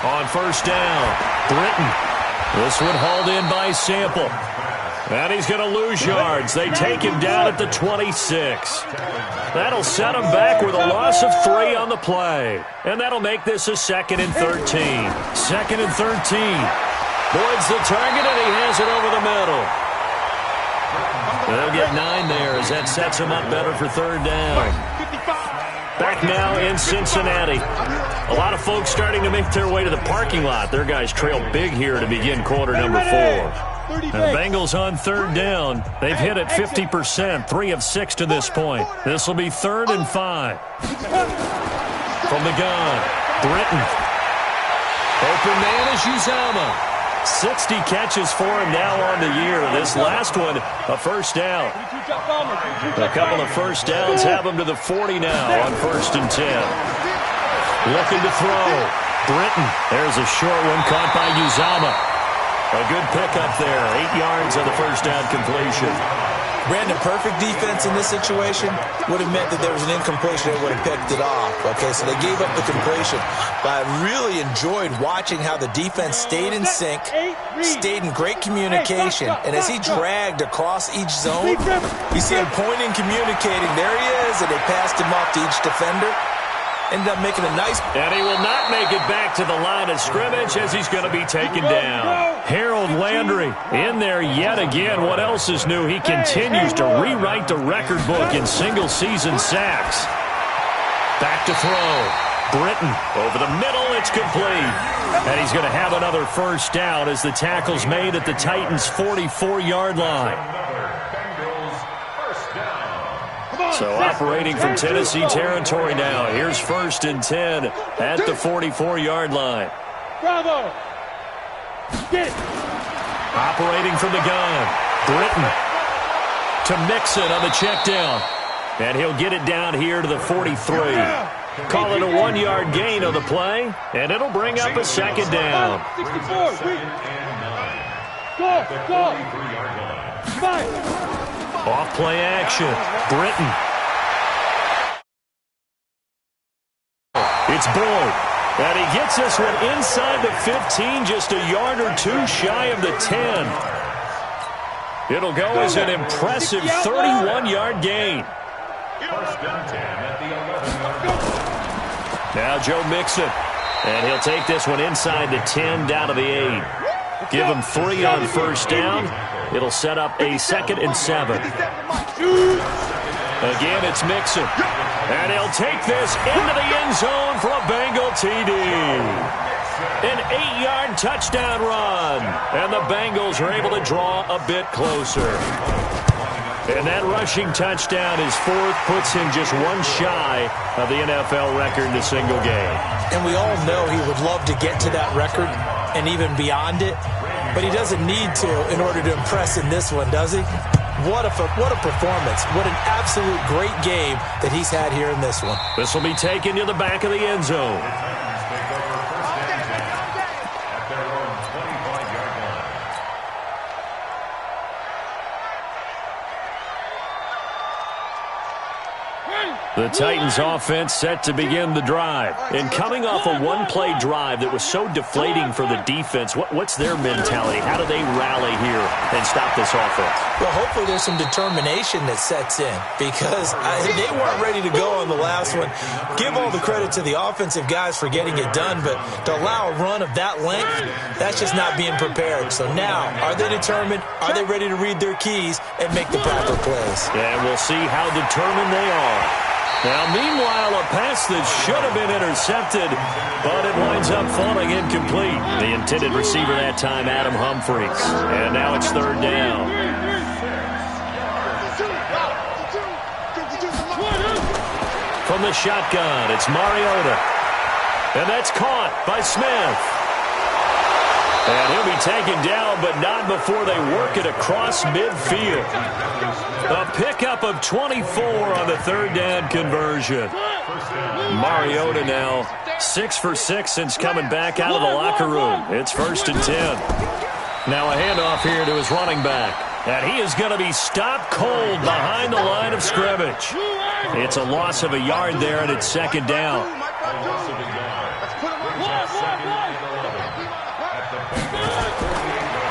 On first down, Britton. This one hauled in by Sample. And he's going to lose yards. They take him down at the 26. That'll set him back with a loss of 3 on the play. And that'll make this a 2nd and 13. 2nd and 13. Boyd's the target, and he has it over the middle. They'll get 9 there as that sets him up better for 3rd down. Back now in Cincinnati. A lot of folks starting to make their way to the parking lot. Their guys trail big here to begin quarter number 4. And the Bengals on 3rd down. They've hit it 50%, 3 of 6 to this point. This will be 3rd and 5. From the gun, Britton. Open man is Uzama. 60 catches for him now on the year. This last one, a first down. A couple of first downs have him to the 40 now on 1st and 10. Looking to throw. Britton. There's a short one caught by Uzama. A good pickup there. 8 yards on the first down completion. Brandon, perfect defense in this situation would have meant that there was an incompletion. They would have picked it off. Okay, so they gave up the completion. But I really enjoyed watching how the defense stayed in sync, stayed in great communication. And as he dragged across each zone, you see him pointing, communicating. There he is, and they passed him off to each defender. Ended up making a nice... And he will not make it back to the line of scrimmage as he's going to be taken down. Harold Landry in there yet again. What else is new? He continues to rewrite the record book in single-season sacks. Back to throw. Britton over the middle. It's complete. And he's going to have another first down as the tackle's made at the Titans' 44-yard line. So operating from Tennessee territory now. Here's 1st and 10 at the 44-yard line. Bravo! Get it! Operating from the gun. Britton to Mixon on the check down. And he'll get it down here to the 43. Call it a 1-yard gain on the play, and it'll bring up a 2nd down. 64. Go! Five. Off play action. Britton. It's Boyd. And he gets this one inside the 15, just a yard or 2 shy of the 10. It'll go as an impressive 31-yard gain. Now Joe Mixon. And he'll take this one inside the 10 down to the 8. Give him 3 on first down. It'll set up a 2nd and 7. Again, it's Mixon. And he'll take this into the end zone for a Bengal TD. An 8-yard touchdown run. And the Bengals are able to draw a bit closer. And that rushing touchdown is 4th, puts him just 1 shy of the NFL record in a single game. And we all know he would love to get to that record and even beyond it. but he doesn't need to in order to impress in this one, does he? What a performance. What an absolute great game that he's had here in this one. This will be taken to the back of the end zone. The Titans offense set to begin the drive. And coming off a one-play drive that was so deflating for the defense, what's their mentality? How do they rally here and stop this offense? Well, hopefully there's some determination that sets in because they weren't ready to go on the last one. Give all the credit to the offensive guys for getting it done, but to allow a run of that length, that's just not being prepared. So now, are they determined? Are they ready to read their keys and make the proper plays? And we'll see how determined they are. Now, meanwhile, a pass that should have been intercepted, but it winds up falling incomplete. The intended receiver that time, Adam Humphries. And now it's third down. From the shotgun, it's Mariota. And that's caught by Smith. And he'll be taken down, but not before they work it across midfield. A pickup of 24 on the third down conversion. Mariota now 6 for 6 since coming back out of the locker room. It's 1st and 10. Now a handoff here to his running back. And he is going to be stopped cold behind the line of scrimmage. It's a loss of a yard there, and it's 2nd down.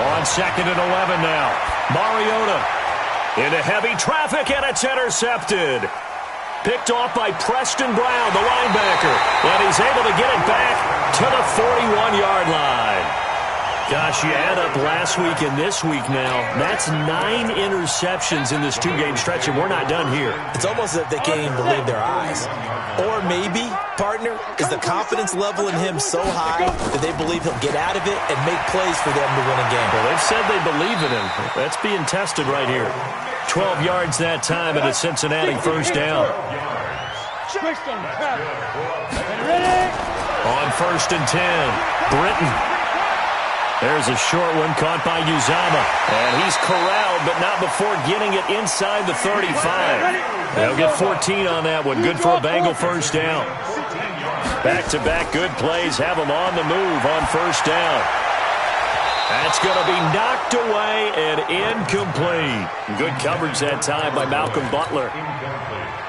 On 2nd and 11 now. Mariota into heavy traffic, and it's intercepted. Picked off by Preston Brown, the linebacker. And he's able to get it back to the 41-yard line. Gosh, you add up last week and this week now, that's 9 interceptions in this 2-game stretch, and we're not done here. It's almost as if they can't even believe their eyes. Or maybe, partner, is the confidence level in him so high that they believe he'll get out of it and make plays for them to win a game. Well, they've said they believe in him. That's being tested right here. 12 yards that time at a Cincinnati 1st down. On 1st and 10, Britton. There's a short one caught by Uzama. And he's corralled, but not before getting it inside the 35. They'll get 14 on that one. Good for a Bengal 1st down. Back-to-back good plays have them on the move on 1st down. That's going to be knocked away and incomplete. Good coverage that time by Malcolm Butler.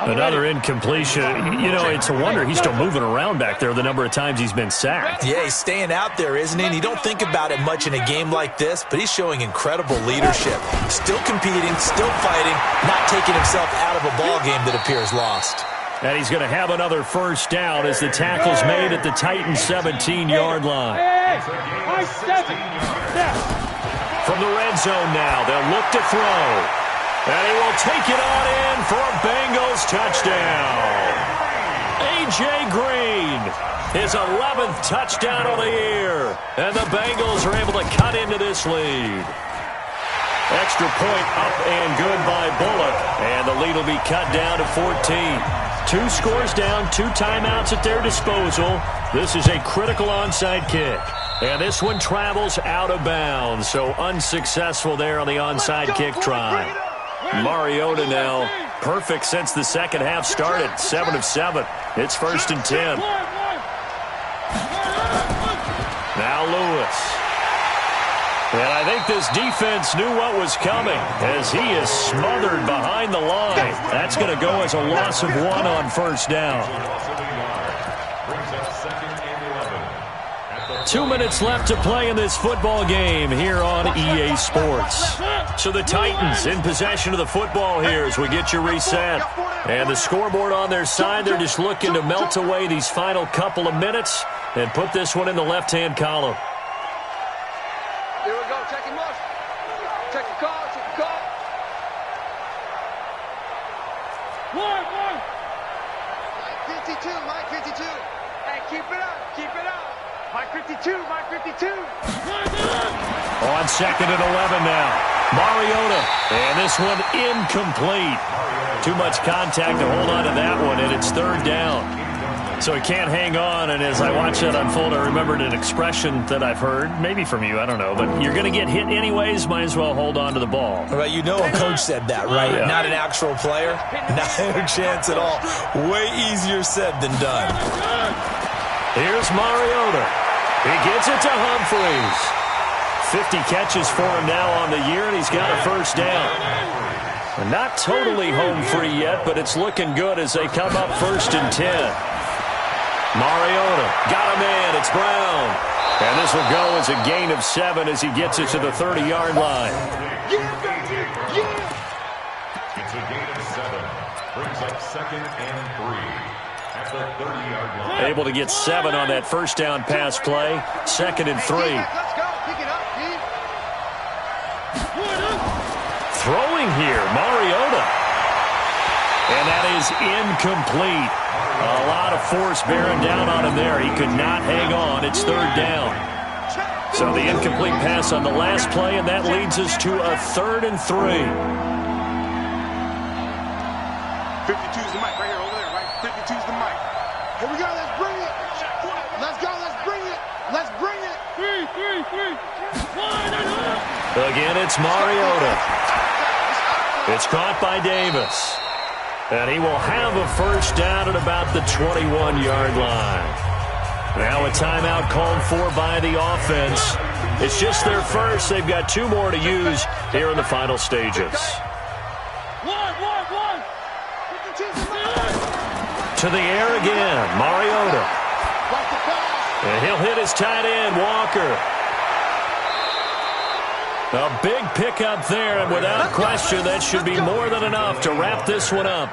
Another incompletion. You know, it's a wonder he's still moving around back there the number of times he's been sacked. Yeah, he's staying out there, isn't he? And you don't think about it much in a game like this, but he's showing incredible leadership. Still competing, still fighting, not taking himself out of a ball game that appears lost. And he's going to have another 1st down as the tackle's made at the Titans' 17-yard line. From the red zone now, they'll look to throw. And he will take it on in for a Bengals touchdown. A.J. Green, his 11th touchdown of the year. And the Bengals are able to cut into this lead. Extra point up and good by Bullock. And the lead will be cut down to 14. 2 scores down, 2 timeouts at their disposal. This is a critical onside kick. And this one travels out of bounds. So unsuccessful there on the onside kick try. Mariota now perfect since the second half started. 7 of 7. It's 1st and 10. Now Lewis. And I think this defense knew what was coming as he is smothered behind the line. That's going to go as a loss of 1 on 1st down. 2 minutes left to play in this football game here on EA Sports. So the Titans in possession of the football here as we get you reset. And the scoreboard on their side, they're just looking to melt away these final couple of minutes and put this one in the left-hand column. Here we go. Check him out. Check the call. Check the call. One. Mike 52. Mike 52. Hey, keep it up. Keep it up. Mike 52. Mike 52. On 2nd and 11 now. Mariota. And this one incomplete. Too much contact to hold on to that one, and it's 3rd down. So he can't hang on, and as I watch that unfold, I remembered an expression that I've heard, maybe from you, I don't know, but you're going to get hit anyways, might as well hold on to the ball. Right, you know a coach said that, right? Yeah. Not an actual player. Not a chance at all. Way easier said than done. Here's Mariota. He gets it to Humphreys. 50 catches for him now on the year, and he's got a first down. We're not totally home free yet, but it's looking good as they come up 1st and 10. Mariota got a man. It's Brown. And this will go as a gain of 7 as he gets it to the 30-yard line. It's a gain of 7. Brings up 2nd and 3 at the 30-yard line. Able to get 7 on that first down pass play. 2nd and 3. Let's go. Pick it up, Pete. Throwing here, Mariota. And that is incomplete. A lot of force bearing down on him there. He could not hang on. It's 3rd down. So the incomplete pass on the last play, and that leads us to a 3rd and 3. 52's the mic right here, over there, right? 52's the mic. Here we go. Let's bring it. Let's go. Let's bring it. Let's bring it. 3. Again, it's Mariota. It's caught by Davis. And he will have a first down at about the 21-yard line. Now a timeout called for by the offense. It's just their first. They've got 2 more to use here in the final stages. To the air again, Mariota. And he'll hit his tight end, Walker. A big pickup there, and without question, that should be more than enough to wrap this one up.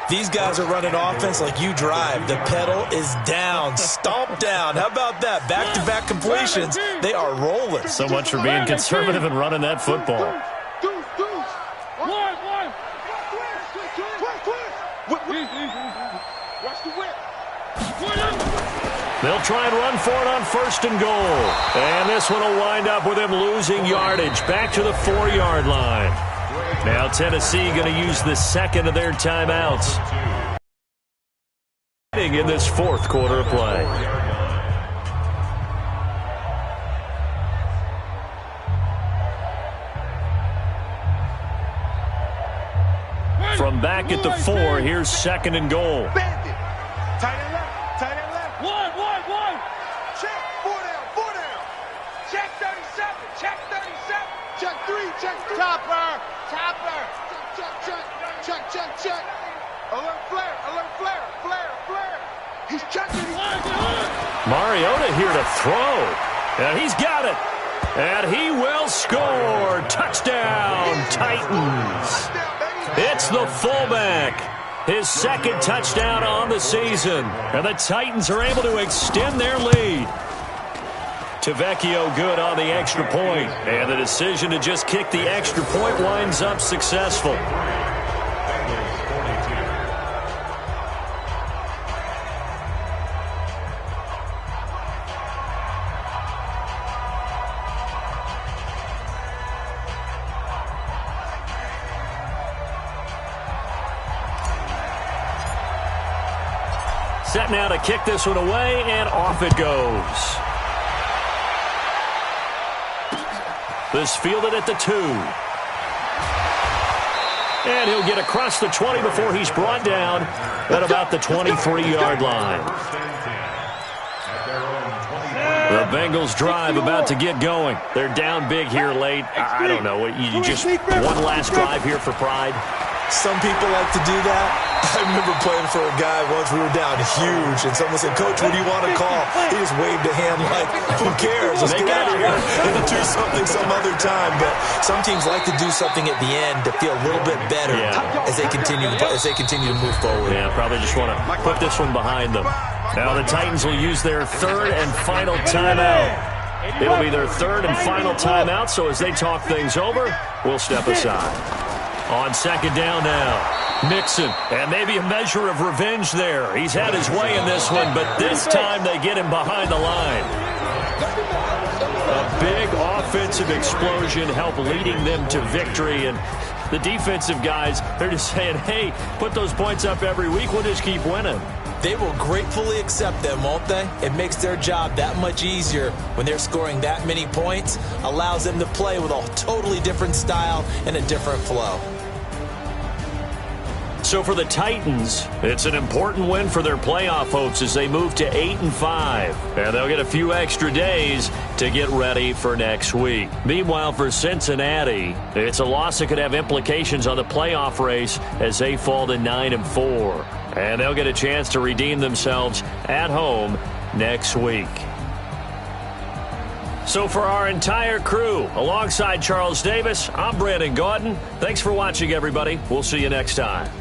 These guys are running offense like you drive. The pedal is down, stomp down. How about that? Back-to-back completions. They are rolling. So much for being conservative and running that football. Watch the whip. They'll try and run for it on 1st and goal. And this one will wind up with him losing yardage back to the 4-yard line. Now Tennessee going to use the 2nd of their timeouts in this 4th quarter of play. From back at the 4, here's 2nd and goal. Bandit. Tight end left. Tight end left. One. Check. 4 down. Check 37. Check 37. Check 3. Check 3. Topper. Check. Alert flare. He's checking. Mariota here to throw. And he's got it. And he will score. Touchdown, Titans. It's the fullback. His 2nd touchdown on the season. And the Titans are able to extend their lead. Tavecchio good on the extra point. And the decision to just kick the extra point winds up successful. Set now to kick this one away, and off it goes. This fielded at the 2. And he'll get across the 20 before he's brought down at about the 23-yard line. The Bengals drive about to get going. They're down big here late. I don't know. You just one last drive here for pride. Some people like to do that. I remember playing for a guy once. We were down huge, and someone said, "Coach, what do you want to call?" He just waved a hand like, "Who cares? Let's get out of here and do something some other time." But some teams like to do something at the end to feel a little bit better as they continue to move forward. Yeah, probably just want to put this one behind them. Now the Titans will use their 3rd and final timeout. It'll be their 3rd and final timeout, so as they talk things over, we'll step aside. On 2nd down now, Mixon, and maybe a measure of revenge there. He's had his way in this one, but this time they get him behind the line. A big offensive explosion helped leading them to victory, and the defensive guys, they're just saying, hey, put those points up every week, we'll just keep winning. They will gratefully accept them, won't they? It makes their job that much easier when they're scoring that many points, allows them to play with a totally different style and a different flow. So for the Titans, it's an important win for their playoff hopes as they move to 8-5. And they'll get a few extra days to get ready for next week. Meanwhile, for Cincinnati, it's a loss that could have implications on the playoff race as they fall to 9-4. And they'll get a chance to redeem themselves at home next week. So for our entire crew, alongside Charles Davis, I'm Brandon Gaudin. Thanks for watching, everybody. We'll see you next time.